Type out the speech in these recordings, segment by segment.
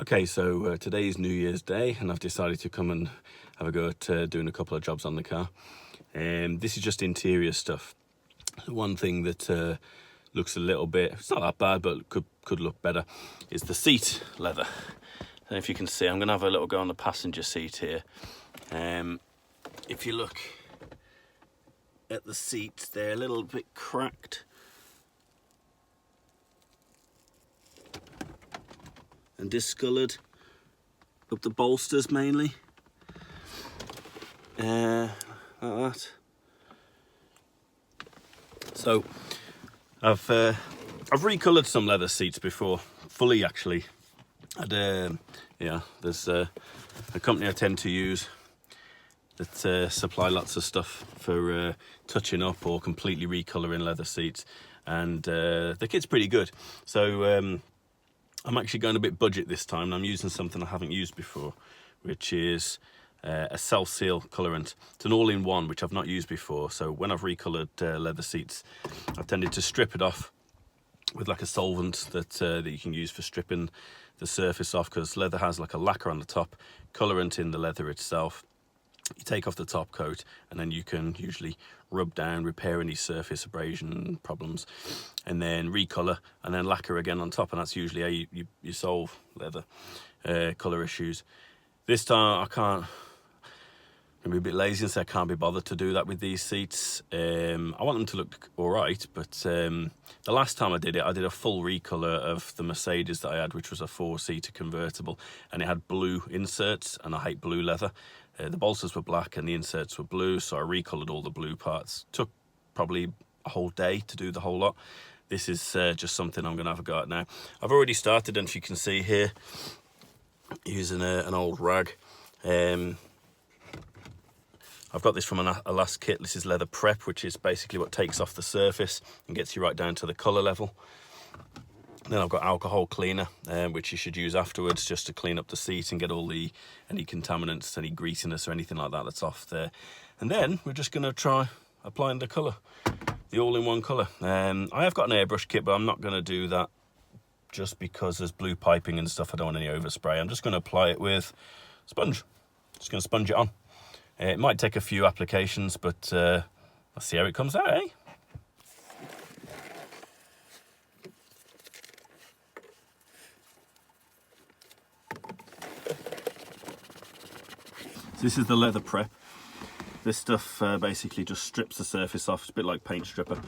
Okay, so today is New Year's Day and I've decided to come and have a go at doing a couple of jobs on the car. This is just interior stuff. One thing that looks a little bit, it's not that bad, but could look better, is the seat leather. And if you can see, I'm going to have a little go on the passenger seat here. If you look at the seats, they're a little bit cracked. And discoloured up the bolsters mainly, like that. So I've recoloured some leather seats before, fully actually. There's a company I tend to use that supply lots of stuff for touching up or completely recolouring leather seats, and the kit's pretty good. So I'm actually going a bit budget this time, and I'm using something I haven't used before, which is a self-seal colourant. It's an all-in-one, which I've not used before. So when I've recoloured leather seats, I've tended to strip it off with like a solvent that you can use for stripping the surface off, because leather has like a lacquer on the top, colourant in the leather itself. You take off the top coat and then you can usually rub down, repair any surface abrasion problems, and then recolour and then lacquer again on top, and that's usually how you solve leather colour issues. This time I'm gonna be a bit lazy and say I can't be bothered to do that with these seats. I want them to look alright, but the last time I did it, I did a full recolour of the Mercedes that I had, which was a 4-seater convertible, and it had blue inserts, and I hate blue leather. The bolsters were black and the inserts were blue, so I recoloured all the blue parts. Took probably a whole day to do the whole lot. This is just something I'm going to have a go at now. I've already started, and if you can see here, using an old rag. I've got this from a last kit. This is leather prep, which is basically what takes off the surface and gets you right down to the colour level. Then I've got alcohol cleaner, which you should use afterwards just to clean up the seat and get all any contaminants, any greasiness or anything like that that's off there. And then we're just going to try applying the colour, the all-in-one colour. I have got an airbrush kit, but I'm not going to do that just because there's blue piping and stuff. I don't want any overspray. I'm just going to apply it with sponge. Just going to sponge it on. It might take a few applications, but let's see how it comes out, eh? So this is the leather prep. This stuff basically just strips the surface off. It's a bit like paint stripper.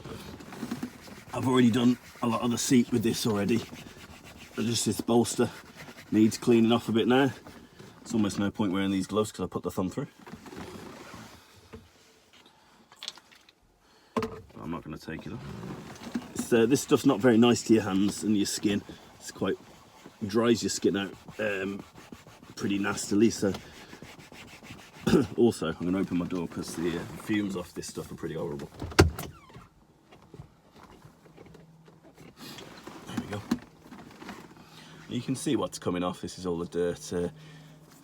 I've already done a lot of the seat with this already. But just this bolster needs cleaning off a bit now. It's almost no point wearing these gloves because I put the thumb through. I'm not going to take it off. This stuff's not very nice to your hands and your skin. It's quite dries your skin out pretty nastily. So also, I'm going to open my door because the fumes off this stuff are pretty horrible. There we go. You can see what's coming off. This is all the dirt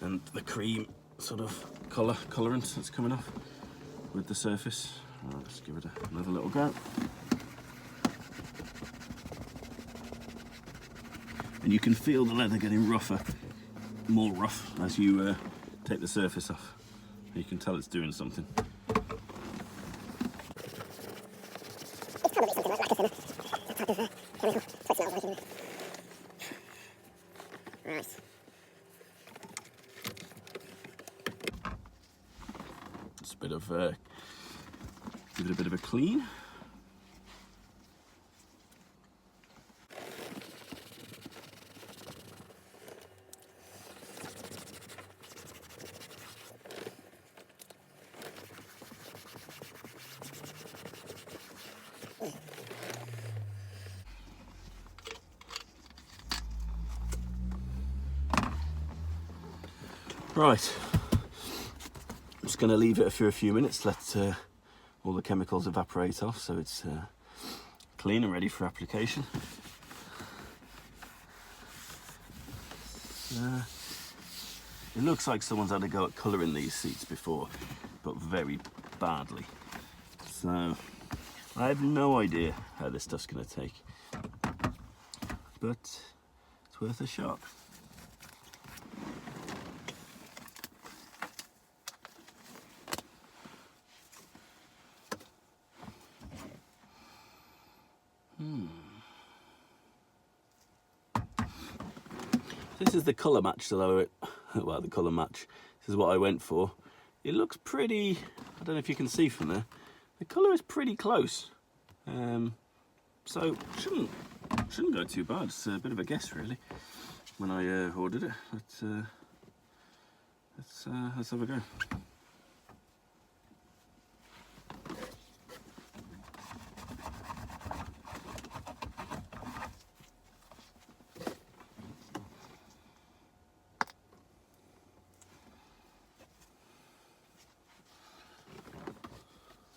and the cream sort of colourant that's coming off with the surface. Right, let's give it another little go. And you can feel the leather getting rougher, more rough, as you take the surface off. You can tell it's doing something. Nice. It's a bit of give it a bit of a clean. Right, I'm just going to leave it for a few minutes, let all the chemicals evaporate off so it's clean and ready for application. It looks like someone's had a go at colouring these seats before, but very badly. So I have no idea how this stuff's going to take, but it's worth a shot. This is the colour match that well, the colour match. This is what I went for. It looks pretty, I don't know if you can see from there, the colour is pretty close. So shouldn't go too bad. It's a bit of a guess really when I ordered it. Let's have a go.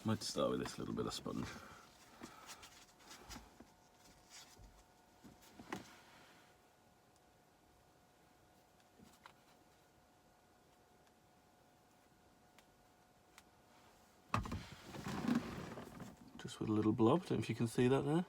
Might start with this little bit of sponge. Just with a little blob, don't know if you can see that there.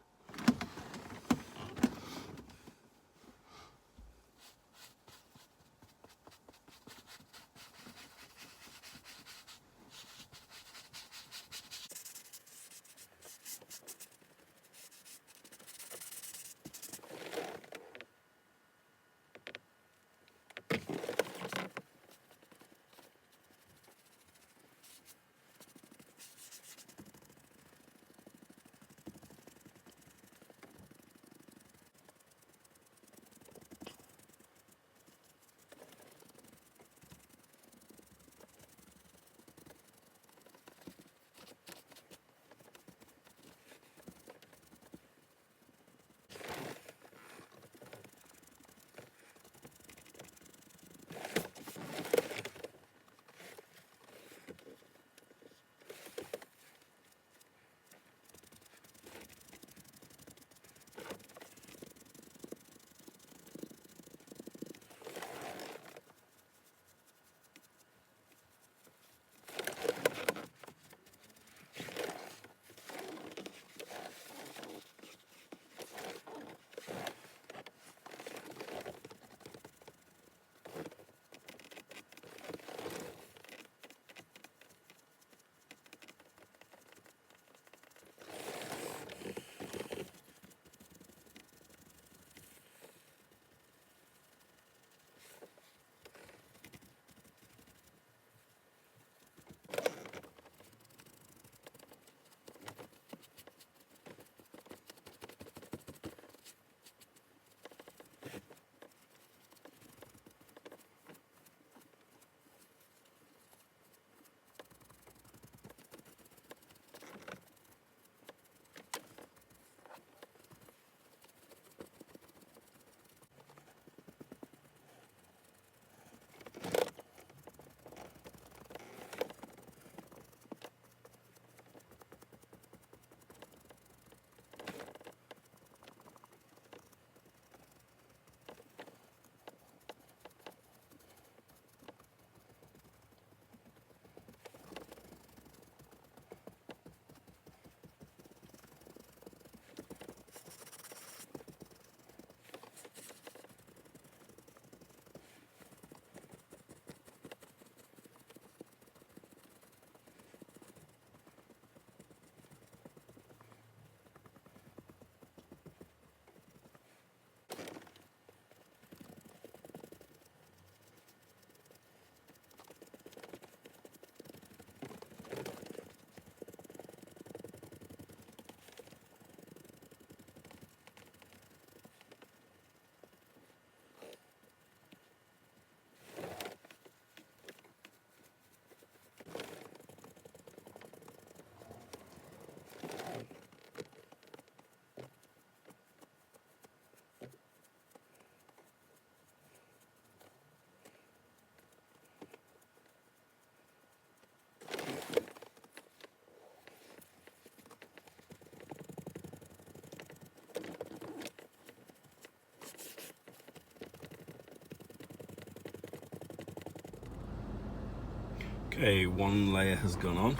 Okay, one layer has gone on.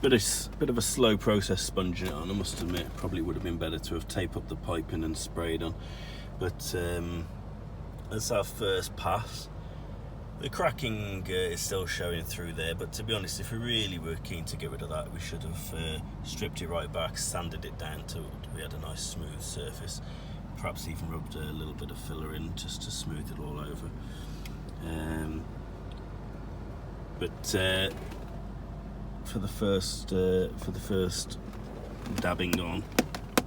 It's a bit of a slow process sponging it on, I must admit. Probably would have been better to have taped up the piping and sprayed on. But that's our first pass. The cracking is still showing through there, but to be honest, if we really were keen to get rid of that, we should have stripped it right back, sanded it down till we had a nice smooth surface. perhaps even rubbed a little bit of filler in just to smooth it all over. But for the first dabbing on,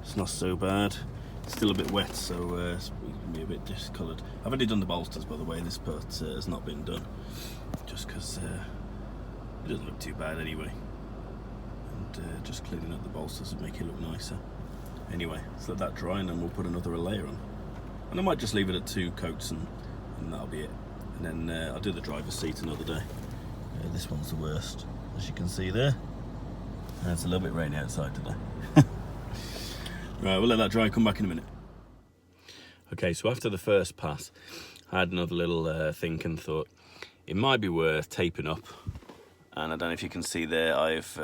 it's not so bad. It's still a bit wet, so it's going to be a bit discoloured. I've already done the bolsters, by the way. This part has not been done, just because it doesn't look too bad anyway. And just cleaning up the bolsters would make it look nicer. Anyway, let's let that dry and then we'll put another layer on. And I might just leave it at 2 coats and that'll be it. And then I'll do the driver's seat another day. This one's the worst, as you can see there. And it's a little bit rainy outside today. Right, we'll let that dry and come back in a minute. Okay, so after the first pass, I had another little think and thought it might be worth taping up. And I don't know if you can see there, I've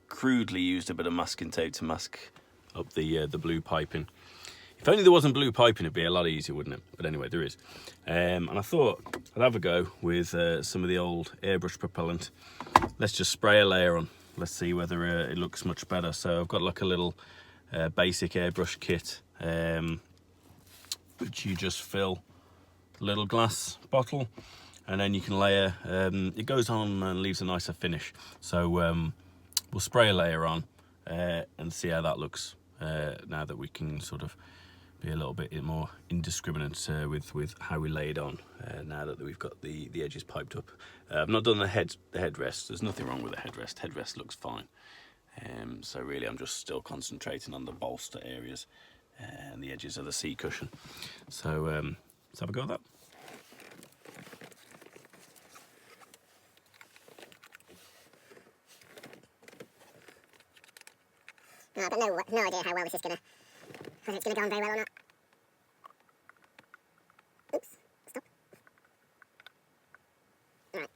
crudely used a bit of masking tape to mask up the blue piping. If only there wasn't blue piping, it'd be a lot easier, wouldn't it? But anyway, there is. And I thought I'd have a go with some of the old airbrush propellant. Let's just spray a layer on. Let's see whether it looks much better. So I've got like a little basic airbrush kit, which you just fill a little glass bottle, and then you can layer. It goes on and leaves a nicer finish. So we'll spray a layer on and see how that looks now that we can sort of be a little bit more indiscriminate with how we lay it on now that we've got the edges piped up. I've not done the headrest. There's nothing wrong with the headrest. Headrest looks fine. So really I'm just still concentrating on the bolster areas and the edges of the seat cushion. So let's have a go at that. No, I've got no idea how well this is gonna, whether it's gonna go on very well or not. Oops, stop. Alright.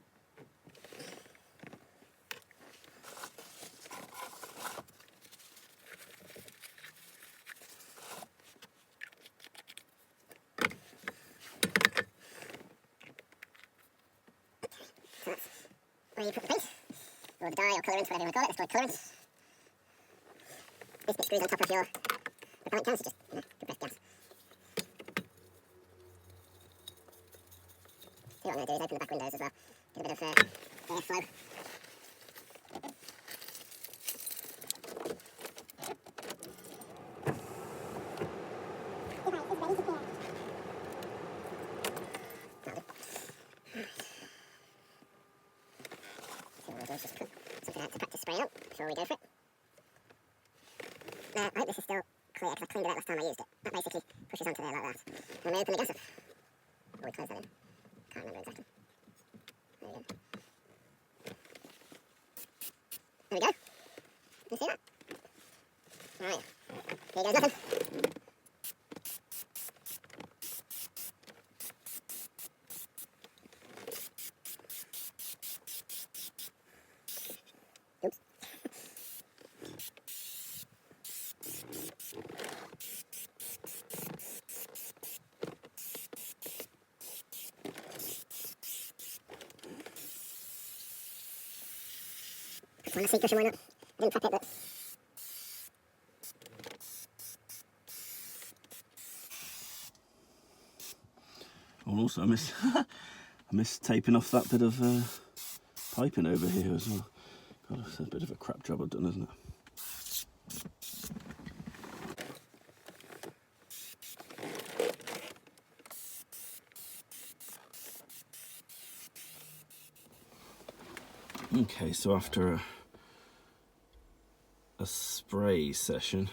So that's where you put the paint, or the dye, or colorant, whatever you want to call it. Let's call it colorant. This bit screws on top of your propellant can, so just good breath gas. See what I'm going to do is open the back windows as well. Get a bit of airflow. So what we'll do is just put something out to practice spraying up before we go for it. I hope this is still clear because I cleaned it out last time I used it. That basically pushes onto there like that. When we open the gas up, or we close that in. Can't remember exactly. There we go. There we go. Can you see that? Alright. Here goes nothing. Oops. On the seat cushion, why not? I didn't prep it, but... Oh, also I miss taping off that bit of piping over here as well. God, it's a bit of a crap job I've done, isn't it? Okay, so after a spray session,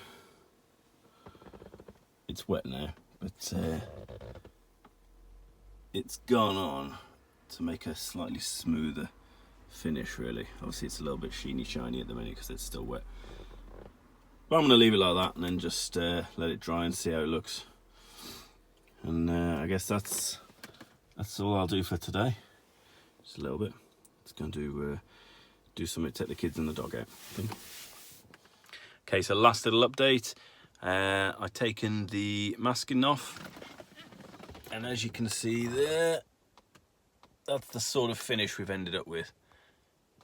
it's wet now, but it's gone on to make a slightly smoother finish, really. Obviously it's a little bit shiny at the minute because it's still wet, but I'm going to leave it like that and then just let it dry and see how it looks. And I guess that's all I'll do for today. Just a little bit. It's going to do something to take the kids and the dog out, I think. Okay, so last little update. I've taken the masking off, and as you can see there, that's the sort of finish we've ended up with.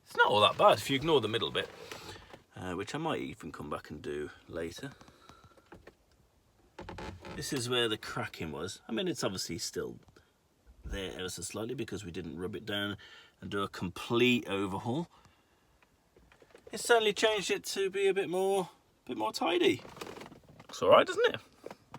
It's not all that bad if you ignore the middle bit, which I might even come back and do later. This is where the cracking was. I mean, it's obviously still there ever so slightly because we didn't rub it down and do a complete overhaul. It's certainly changed it to be a bit more tidy. It's all right, isn't it?